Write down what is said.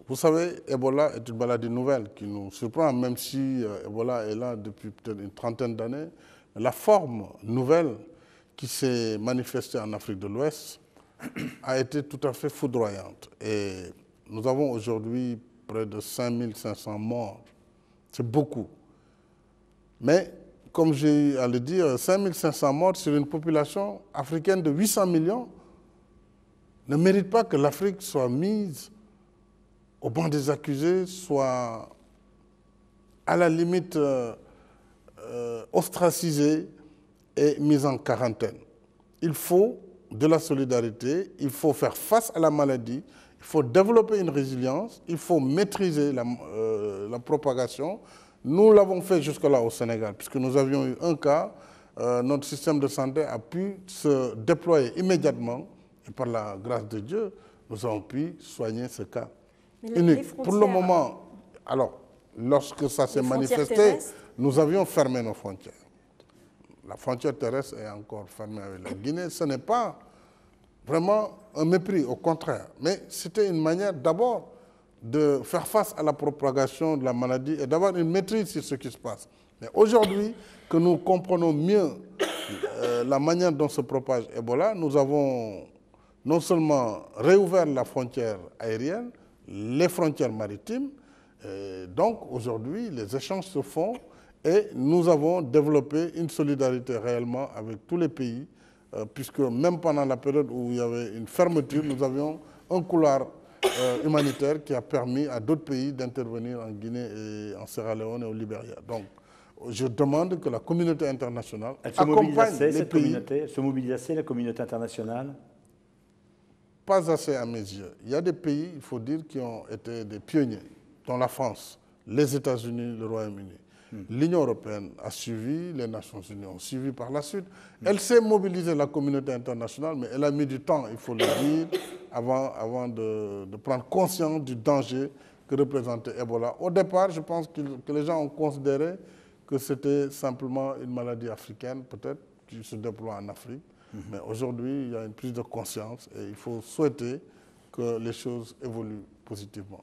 Vous savez, Ebola est une maladie nouvelle qui nous surprend, même si Ebola est là depuis peut-être une trentaine d'années. La forme nouvelle qui s'est manifestée en Afrique de l'Ouest a été tout à fait foudroyante. Et nous avons aujourd'hui près de 5500 morts. C'est beaucoup. Mais, comme j'ai eu à le dire, 5500 morts sur une population africaine de 800 millions ne mérite pas que l'Afrique soit mise au banc des accusés, soit à la limite ostracisée et mise en quarantaine. Il faut de la solidarité, il faut faire face à la maladie, il faut développer une résilience, il faut maîtriser la propagation. Nous l'avons fait jusque-là au Sénégal, puisque nous avions eu un cas, notre système de santé a pu se déployer immédiatement, et par la grâce de Dieu, nous avons pu soigner ce cas. Pour le moment, alors, lorsque ça s'est manifesté, nous avions fermé nos frontières. La frontière terrestre est encore fermée avec la Guinée. Ce n'est pas vraiment un mépris, au contraire. Mais c'était une manière d'abord de faire face à la propagation de la maladie et d'avoir une maîtrise sur ce qui se passe. Mais aujourd'hui, que nous comprenons mieux la manière dont se propage Ebola, nous avons non seulement réouvert la frontière aérienne, les frontières maritimes. Donc aujourd'hui, les échanges se font et nous avons développé une solidarité réellement avec tous les pays, puisque même pendant la période où il y avait une fermeture, nous avions un couloir humanitaire qui a permis à d'autres pays d'intervenir en Guinée, et en Sierra Leone et au Libéria. Donc je demande que la communauté internationale accompagne les pays. Se mobilise assez, la communauté internationale? Pas assez à mes yeux. Il y a des pays, il faut dire, qui ont été des pionniers, dont la France, les États-Unis, le Royaume-Uni. L'Union européenne a suivi, les Nations unies ont suivi par la suite. Elle s'est mobilisée, la communauté internationale, mais elle a mis du temps, il faut le dire, avant de prendre conscience du danger que représentait Ebola. Au départ, je pense que les gens ont considéré que c'était simplement une maladie africaine, peut-être, qui se déploie en Afrique. Mais aujourd'hui, il y a une prise de conscience et il faut souhaiter que les choses évoluent positivement.